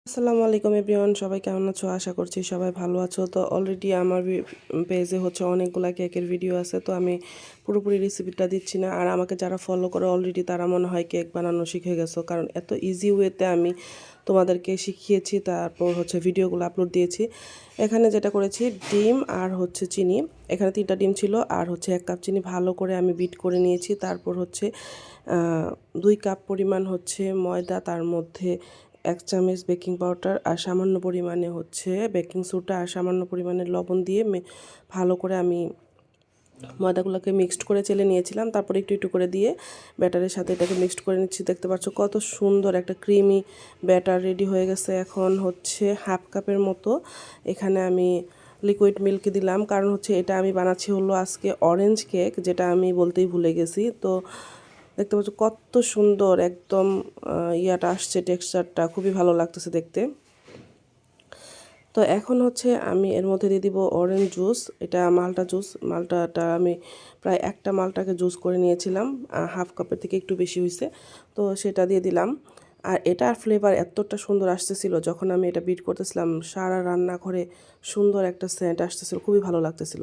আসসালামু আলাইকুম এভরিওয়ান, সবাই কেমন আছো? আশা করছি সবাই ভালো আছো। তো অলরেডি আমার পেজে অনেকগুলা কেকের ভিডিও আছে, তো আমি পুরোপুরি রেসিপিটা দিচ্ছি না। আর আমাকে যারা ফলো করে অলরেডি তারা মনে হয় কেক বানানো শিখে গেছো, কারণ এত ইজি ওয়েতে আমি তোমাদেরকে শিখিয়েছি, তারপর ভিডিওগুলো আপলোড দিয়েছি। এখানে যেটা করেছি, ডিম আর চিনি। এখানে 3টা ডিম ছিল আর 1 কাপ চিনি ভালো করে আমি বিট করে নিয়েছি। তারপর 2 কাপ পরিমাণ ময়দা, তার মধ্যে 1 চামচ বেকিং পাউডার আর সামান্য পরিমাণে বেকিং সোডা আর সামান্য পরিমাণে লবণ দিয়ে ভালো করে আমি ময়দাগুলোকে মিক্সড করে চেলে নিয়েছিলাম। তারপর একটু একটু করে দিয়ে ব্যাটারের সাথে এটাকে মিক্সড করে নিচ্ছি। দেখতে পাচ্ছ কত সুন্দর একটা ক্রিমি ব্যাটার রেডি হয়ে গেছে। এখন 1/2 কাপের মতো এখানে আমি লিকুইড মিল্ক দিলাম, কারণ এটা আমি বানাচ্ছি আজকে অরেঞ্জ কেক, যেটা আমি বলতেই ভুলে গেছি। তো দেখতে পাচ্ছ কত সুন্দর একদম ইয়াটা আসছে, টেক্সচারটা খুবই ভালো লাগতেছে দেখতে। তো এখন আমি এর মধ্যে দিয়ে দিব অরেঞ্জ জুস। এটা মাল্টা জুস। মাল্টাটা আমি প্রায় একটা মাল্টাকে জুস করে নিয়েছিলাম, 1/2 কাপের থেকে একটু বেশি হয়েছে, তো সেটা দিয়ে দিলাম। আর এটার ফ্লেভার এতটা সুন্দর আসতেছিল, যখন আমি এটা বিট করতেছিলাম সারা রান্নাঘরে সুন্দর একটা সেন্ট আসতেছিল, খুবই ভালো লাগতেছিল।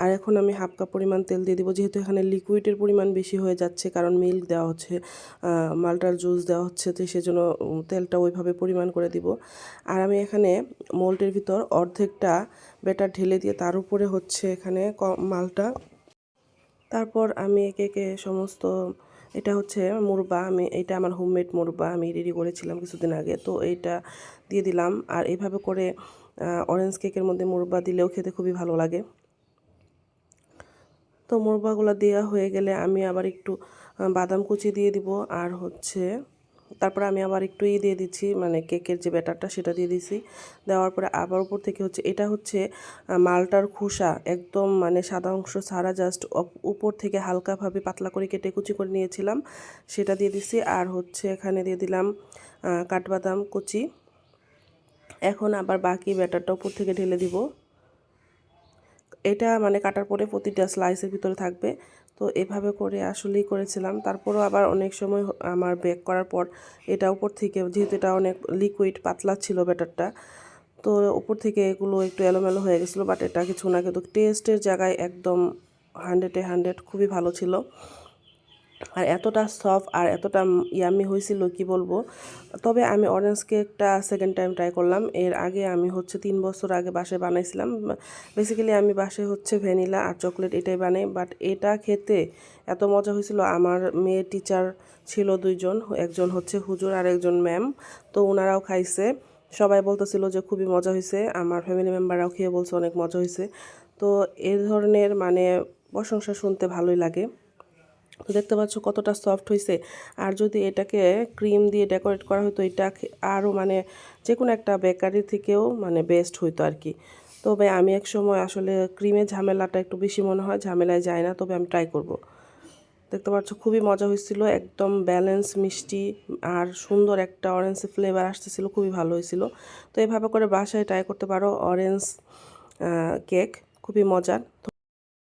আর এখন আমি 1/2 কাপ পরিমাণ তেল দিয়ে দিব, যেহেতু এখানে লিকুইডের পরিমাণ বেশি হয়ে যাচ্ছে, কারণ মিল্ক দেওয়া মাল্টার জুস দেওয়া হচ্ছে, তো সেজন্য তেলটা ওইভাবে পরিমাণ করে দিব। আর আমি এখানে মোল্ডের ভিতর অর্ধেকটা ব্যাটার ঢেলে দিয়ে তার উপরে এখানে মালটা। তারপর আমি একে একে সমস্ত, এটা মুরব্বা, এটা আমার হোমমেড মুরব্বা, আমি রেডি করেছিলাম কিছুদিন আগে, তো এইটা দিয়ে দিলাম। আর এইভাবে করে অরেঞ্জ কেকের মধ্যে মুরব্বা দিলেও খেতে খুবই ভালো লাগে। তো মুরব্বাগুলো দেওয়া হয়ে গেলে আমি আবার একটু বাদাম কুচি দিয়ে দিব। আর তারপর আমি আবার একটু দিয়ে দিচ্ছি, মানে কেকের যে ব্যাটারটা সেটা দিয়ে দিছি। দেওয়ার পরে আবার উপর থেকে এটা মালটার খোসা, একদম মানে সাদা অংশ ছাড়া, জাস্ট উপর থেকে হালকাভাবে পাতলা করে কেটে কুচি করে নিয়েছিলাম, সেটা দিয়ে দিছি। আর এখানে দিয়ে দিলাম কাঠবাদাম কুচি। এখন আবার বাকি ব্যাটারটা উপর থেকে ঢেলে দিব। এটা মানে কাটার পরে প্রতিটা স্লাইসের ভিতরে থাকবে। তো এভাবে করে আসলেই করেছিলাম। তারপরও আবার অনেক সময় আমার বেক করার পর এটা উপর থেকে, যেহেতু এটা অনেক লিকুইড পাতলা ছিল ব্যাটারটা, তো উপর থেকে এগুলো একটু এলোমেলো হয়ে গেছিলো, বাট এটা কিছু না, কিন্তু টেস্টের জায়গায় একদম 100-এ 100 খুবই ভালো ছিল। আর এতটা সফট আর এতটা ইয়ামি হয়েছিল কি বলবো। তবে আমি অরেঞ্জ কেকটা সেকেন্ড টাইম ট্রাই করলাম। এর আগে আমি 3 বছর আগে বাসায় বানাইছিলাম। বেসিক্যালি আমি বাসায় ভ্যানিলা আর চকলেট এটাই বানাই, বাট এটা খেতে এত মজা হয়েছিল। আমার মেয়ের টিচার ছিল 2জন, একজন হুজুর আর একজন ম্যাম, তো ওনারাও খাইছে। সবাই বলতেছিল যে খুবই মজা হয়েছে, আমার ফ্যামিলি মেম্বাররাও খেয়ে বলছে অনেক মজা হয়েছে। তো এই ধরনের মানে প্রশংসা শুনতে ভালোই লাগে। তো দেখতে পাচ্ছ কতটা সফট হয়েছে। আর যদি এটাকে ক্রিম দিয়ে ডেকোরেট করা হতো, এটা আরও মানে যে কোনো একটা বেকারি থেকেও মানে বেস্ট হইতো আর কি। তবে আমি এক সময় আসলে ক্রিমের ঝামেলাটা একটু বেশি মনে হয়, ঝামেলায় যায় না, তবে আমি ট্রাই করব। দেখতে পাচ্ছ খুবই মজা হয়েছিল, একদম ব্যালেন্স মিষ্টি আর সুন্দর একটা অরেঞ্জ ফ্লেভার আসতেছিল, খুবই ভালো হয়েছিল। তো এভাবে করে বাসায় ট্রাই করতে পারো অরেঞ্জ কেক, খুবই মজার।